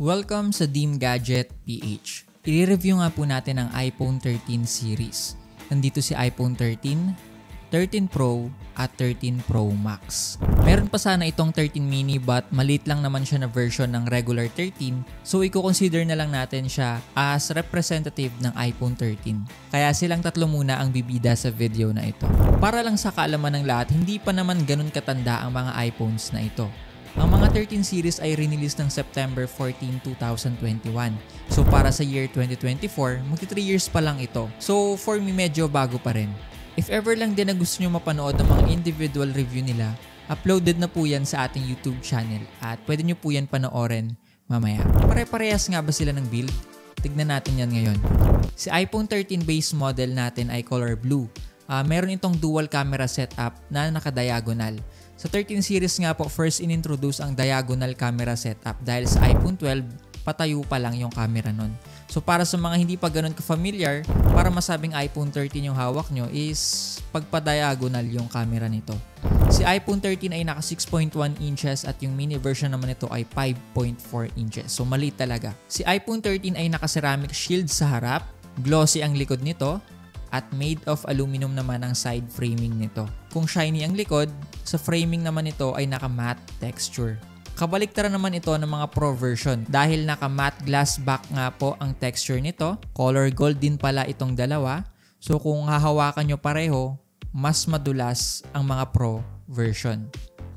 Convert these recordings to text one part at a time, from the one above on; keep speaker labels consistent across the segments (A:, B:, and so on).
A: Welcome sa Deem Gadget PH. I-review nga po natin ang iPhone 13 series. Nandito si iPhone 13, 13 Pro at 13 Pro Max. Meron pa sana itong 13 mini but maliit lang naman siya na version ng regular 13, so i-consider na lang natin siya as representative ng iPhone 13. Kaya silang tatlo muna ang bibida sa video na ito. Para lang sa kaalaman ng lahat, hindi pa naman ganun katanda ang mga iPhones na ito. Ang mga 13 series ay release ng September 14, 2021. So para sa year 2024, magti 3 years pa lang ito. So for me, medyo bago pa rin. If ever lang din na gusto nyo mapanood ng mga individual review nila, uploaded na po yan sa ating YouTube channel at pwede nyo po yan panoorin mamaya. Pare-parehas nga ba sila ng build? Tignan natin yan ngayon. Si iPhone 13 base model natin ay color blue. Meron itong dual camera setup na naka-diagonal. Sa 13 series nga po, first inintroduce ang diagonal camera setup dahil sa iPhone 12, patayo pa lang yung camera nun. So para sa mga hindi pa ganun ka-familiar, para masabing iPhone 13 yung hawak nyo is pagpa-diagonal yung camera nito. Si iPhone 13 ay naka 6.1 inches at yung mini version naman nito ay 5.4 inches. So maliit talaga. Si iPhone 13 ay naka ceramic shield sa harap, glossy ang likod nito, at made of aluminum naman ang side framing nito. Kung shiny ang likod, sa framing naman ito ay naka-matte texture. Kabaliktaran naman ito ng mga Pro version dahil naka-matte glass back nga po ang texture nito. Color gold din pala itong dalawa. So kung hahawakan nyo pareho, mas madulas ang mga Pro version.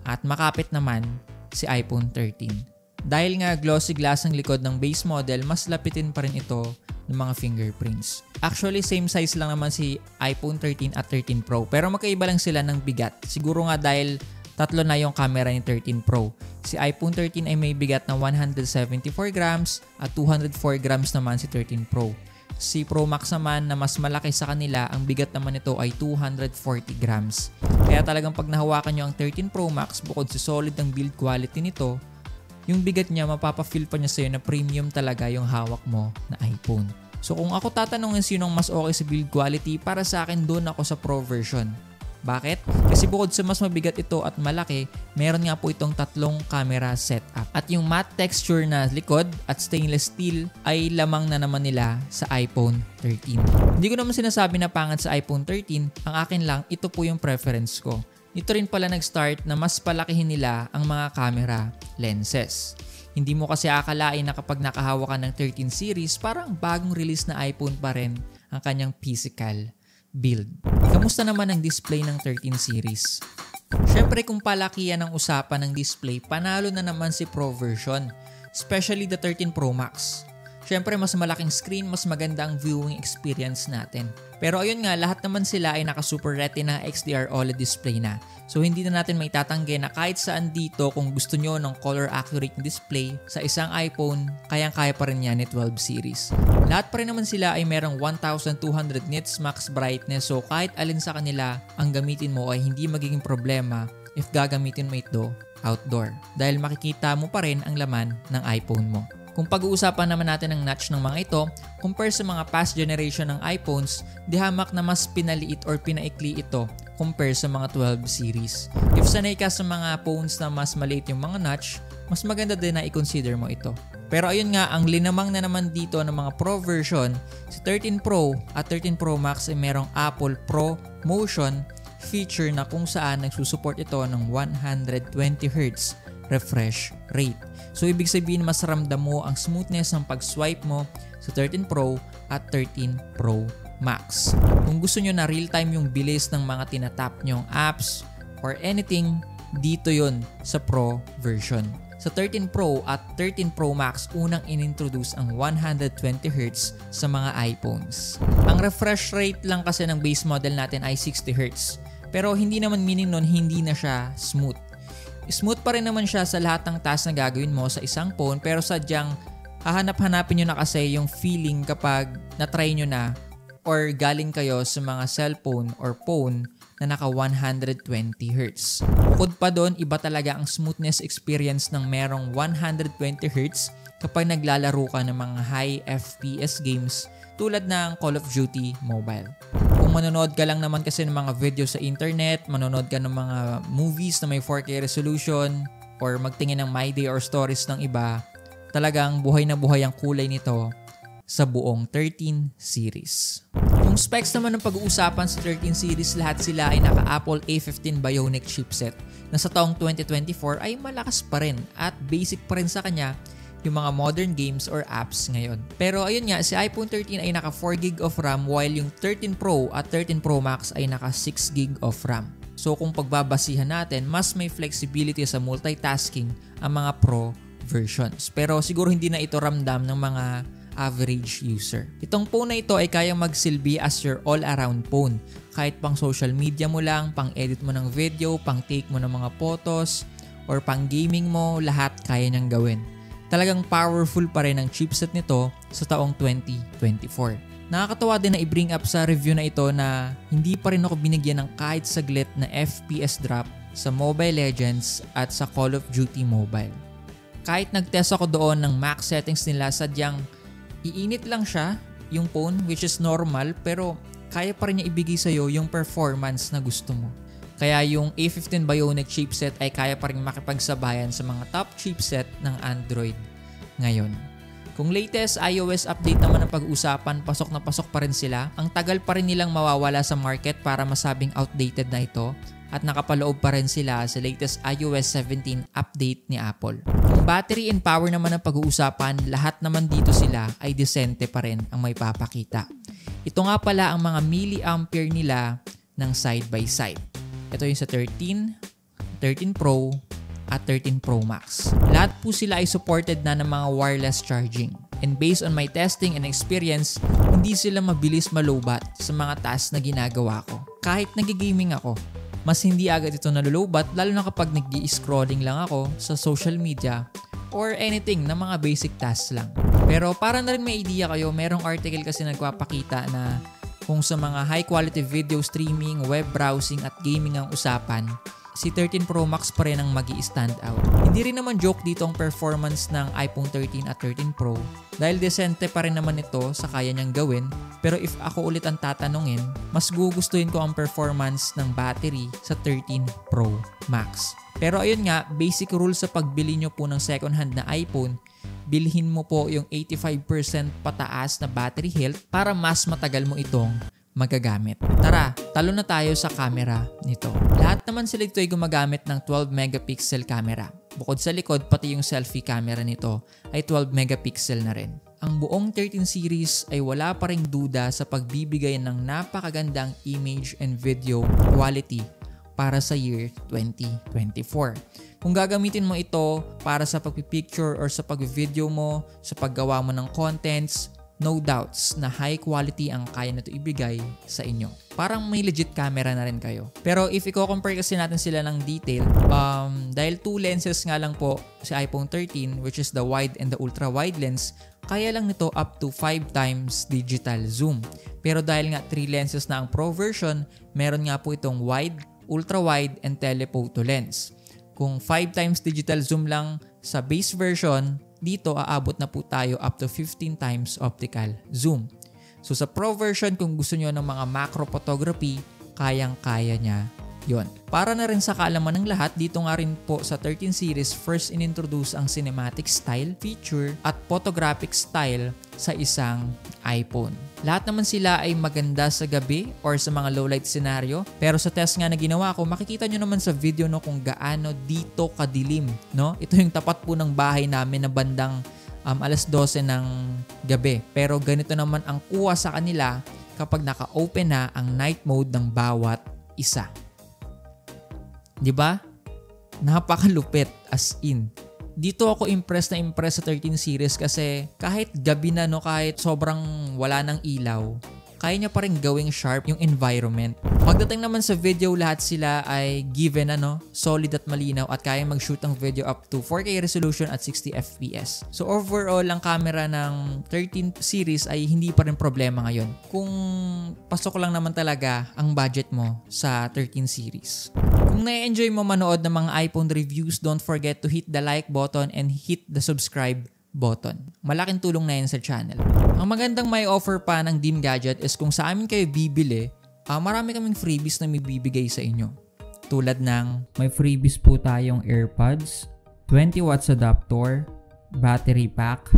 A: At makapit naman si iPhone 13. Dahil nga glossy glass ang likod ng base model, mas lapitin pa rin ito ng mga fingerprints. Actually, same size lang naman si iPhone 13 at 13 Pro. Pero magkaiba lang sila ng bigat. Siguro nga dahil tatlo na yung camera ni 13 Pro. Si iPhone 13 ay may bigat na 174 grams at 204 grams naman si 13 Pro. Si Pro Max naman na mas malaki sa kanila, ang bigat naman nito ay 240 grams. Kaya talagang pag nahawakan nyo ang 13 Pro Max, bukod sa solid ng build quality nito, yung bigat niya, mapapafeel pa niya sa'yo na premium talaga yung hawak mo na iPhone. So kung ako tatanungin sinong mas okay sa build quality, para sa akin doon ako sa Pro version. Bakit? Kasi bukod sa mas mabigat ito at malaki, meron nga po itong tatlong camera setup. At yung matte texture na likod at stainless steel ay lamang na naman nila sa iPhone 13. Hindi ko naman sinasabi na pangit sa iPhone 13, ang akin lang, ito po yung preference ko. Ito rin pala nag-start na mas palakihin nila ang mga camera lenses. Hindi mo kasi akalain na kapag nakahawak ka ng 13 series, parang bagong release na iPhone pa rin ang kanyang physical build. Kamusta naman ang display ng 13 series? Syempre kung palakihan ang usapan ng display, panalo na naman si Pro version, especially the 13 Pro Max. Syempre mas malaking screen, mas maganda ang viewing experience natin. Pero ayun nga, lahat naman sila ay naka Super Retina XDR OLED display na. So hindi na natin maitatanggi na kahit saan dito, kung gusto nyo ng color accurate display sa isang iPhone, kayang-kaya pa rin yan ni 12 series. Lahat pa rin naman sila ay merong 1200 nits max brightness, so kahit alin sa kanila ang gamitin mo ay hindi magiging problema if gagamitin mo ito outdoor. Dahil makikita mo pa rin ang laman ng iPhone mo. Kung pag-uusapan naman natin ang notch ng mga ito, compare sa mga past generation ng iPhones, di hamak na mas pinaliit or pinaikli ito compare sa mga 12 series. If sanay ka sa mga phones na mas maliit yung mga notch, mas maganda din na i-consider mo ito. Pero ayun nga, ang linamang na naman dito ng mga Pro version, si 13 Pro at 13 Pro Max ay merong Apple Pro Motion feature na kung saan nagsusupport ito ng 120Hz refresh rate. So ibig sabihin mas ramdam mo ang smoothness ng pag-swipe mo sa 13 Pro at 13 Pro Max. Kung gusto nyo na real-time yung bilis ng mga tinatap nyong apps or anything, dito yon sa Pro version. Sa 13 Pro at 13 Pro Max, unang inintroduce ang 120Hz sa mga iPhones. Ang refresh rate lang kasi ng base model natin ay 60Hz. Pero hindi naman meaning nun hindi na siya smooth. Smooth pa rin naman siya sa lahat ng task na gagawin mo sa isang phone, pero sadyang hahanap-hanapin nyo na kasi yung feeling kapag na-try nyo na or galing kayo sa mga cellphone or phone na naka 120Hz. Bukod pa doon, iba talaga ang smoothness experience ng merong 120Hz kapag naglalaro ka ng mga high FPS games tulad ng Call of Duty Mobile. Kung manonood ka lang naman kasi ng mga video sa internet, manonood ka ng mga movies na may 4K resolution, or magtingin ng My Day or stories ng iba, Talagang buhay na buhay ang kulay nito sa buong 13 series. Yung specs naman ng pag-uusapan sa 13 series, lahat sila ay naka-Apple A15 Bionic chipset na sa taong 2024 ay malakas pa rin at basic pa rin sa kanya yung mga modern games or apps ngayon. Pero ayun nga, si iPhone 13 ay naka 4GB of RAM while yung 13 Pro at 13 Pro Max ay naka 6GB of RAM. So kung pagbabasihan natin, mas may flexibility sa multitasking ang mga Pro versions. Pero siguro hindi na ito ramdam ng mga average user. Itong phone na ito ay kayang magsilbi as your all-around phone. Kahit pang social media mo lang, pang edit mo ng video, pang take mo ng mga photos, or pang gaming mo, lahat kaya niyang gawin. Talagang powerful pa rin ang chipset nito sa taong 2024. Nakakatawa din na i-bring up sa review na ito na hindi pa rin ako binigyan ng kahit saglit na FPS drop sa Mobile Legends at sa Call of Duty Mobile. Kahit nag-test ako doon ng max settings nila, sadyang iinit lang siya, yung phone, which is normal, pero kaya pa rin niya ibigay sa'yo yung performance na gusto mo. Kaya yung A15 Bionic chipset ay kaya pa rin makipagsabayan sa mga top chipset ng Android ngayon. Kung latest iOS update naman ang pag-uusapan, pasok na pasok pa rin sila. Ang tagal pa rin nilang mawawala sa market para masabing outdated na ito. At nakapaloob pa rin sila sa latest iOS 17 update ni Apple. Kung battery and power naman ang pag-uusapan, lahat naman dito sila ay decente pa rin ang may papakita. Ito nga pala ang mga milliampere nila ng side by side. Ito yung sa 13, 13 Pro at 13 Pro Max. Lahat po sila ay supported na ng mga wireless charging. And based on my testing and experience, hindi sila mabilis malobat sa mga tasks na ginagawa ko. Kahit nag-gaming ako, mas hindi agad ito nalulubat lalo na kapag nag-i-scrolling lang ako sa social media or anything na mga basic tasks lang. Pero para na rin may idea kayo, merong article kasi nagpapakita na kung sa mga high quality video streaming, web browsing at gaming ang usapan, si 13 Pro Max pa rin ang magi-stand out. Hindi rin naman joke dito ang performance ng iPhone 13 at 13 Pro dahil decente pa rin naman ito sa kaya niyang gawin. Pero if ako ulit ang tatanungin, mas gugustuhin ko ang performance ng battery sa 13 Pro Max. Pero ayun nga, basic rule sa pagbili nyo po ng second hand na iPhone, bilhin mo po yung 85% pataas na battery health para mas matagal mo itong magagamit. Tara, talo na tayo sa camera nito. Lahat naman sila ito ay gumagamit ng 12 megapixel camera. Bukod sa likod, pati yung selfie camera nito ay 12 megapixel na rin. Ang buong 13 series ay wala pa ring duda sa pagbibigay ng napakagandang image and video quality para sa year 2024. Kung gagamitin mo ito para sa pagpipicture or sa pag-video mo, sa paggawa mo ng contents, no doubts na high quality ang kaya na ito ibigay sa inyo. Parang may legit camera na rin kayo. Pero if i-compare kasi natin sila ng detail, dahil 2 lenses nga lang po si iPhone 13, which is the wide and the ultra wide lens, kaya lang nito up to 5 times digital zoom. Pero dahil nga 3 lenses na ang Pro version, meron nga po itong wide, ultra wide and telephoto lens. Kung 5 times digital zoom lang sa base version, dito aabot na po tayo up to 15 times optical zoom. So sa Pro version, kung gusto nyo ng mga macro photography, kayang-kaya niya yon. Para na rin sa kaalaman ng lahat, dito nga rin po sa 13 series, first inintroduce ang cinematic style, feature at photographic style sa isang iPhone. Lahat naman sila ay maganda sa gabi or sa mga low light scenario. Pero sa test nga na ginawa ko, makikita nyo naman sa video no kung gaano dito kadilim. No? Ito yung tapat po ng bahay namin na bandang alas 12 ng gabi. Pero ganito naman ang kuha sa kanila kapag naka-open na ang night mode ng bawat isa. 'Di ba? Napakalupit as in. Dito ako impressed sa 13 series kasi kahit gabi na, no, kahit sobrang wala ng ilaw, kaya niya pa rin gawing sharp yung environment. Pagdating naman sa video, lahat sila ay given solid at malinaw at kaya mag-shoot ang video up to 4K resolution at 60 FPS. So overall, ang camera ng 13 series ay hindi pa rin problema ngayon. Kung pasok lang naman talaga ang budget mo sa 13 series. Kung na-enjoy mo manood ng mga iPhone reviews, don't forget to hit the like button and hit the subscribe button. Malaking tulong na yan sa channel. Ang magandang may offer pa ng Dim Gadget is kung sa amin kayo bibili, marami kaming freebies na may bibigay sa inyo. Tulad ng may freebies po tayong AirPods, 20 watts adapter, battery pack,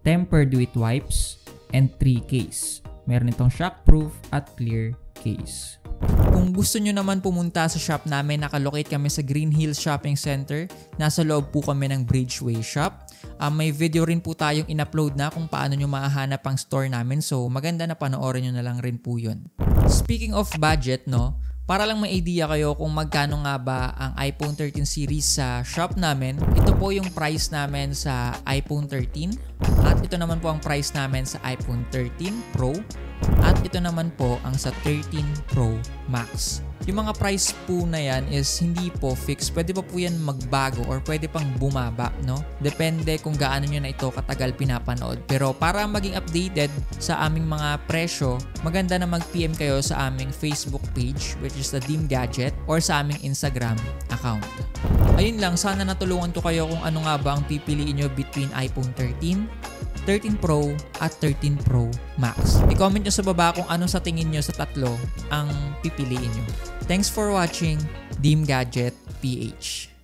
A: tempered with wipes, and 3 case. Meron itong shockproof at clear case. Kung gusto nyo naman pumunta sa shop namin, nakalocate kami sa Green Hills Shopping Center. Nasa loob po kami ng Bridgeway Shop. May video rin po tayong in-upload na kung paano nyo mahahanap ang store namin. So maganda na panoorin nyo na lang rin po yun. Speaking of budget, no? Para lang may idea kayo kung magkano nga ba ang iPhone 13 series sa shop namin, ito po yung price namin sa iPhone 13 at ito naman po ang price namin sa iPhone 13 Pro at ito naman po ang sa 13 Pro Max. Yung mga price po na yan is hindi po fixed. Pwede pa po yan magbago or pwede pang bumaba, no? Depende kung gaano nyo na ito katagal pinapanood. Pero para maging updated sa aming mga presyo, maganda na mag-PM kayo sa aming Facebook page, which is the Dim Gadget, or sa aming Instagram account. Ayun lang, sana natulungan ko kayo kung ano nga ba ang pipiliin nyo between iPhone 13, 13 Pro at 13 Pro Max. I-comment nyo sa baba kung ano sa tingin nyo sa tatlo ang pipiliin nyo. Thanks for watching Dim Gadget PH.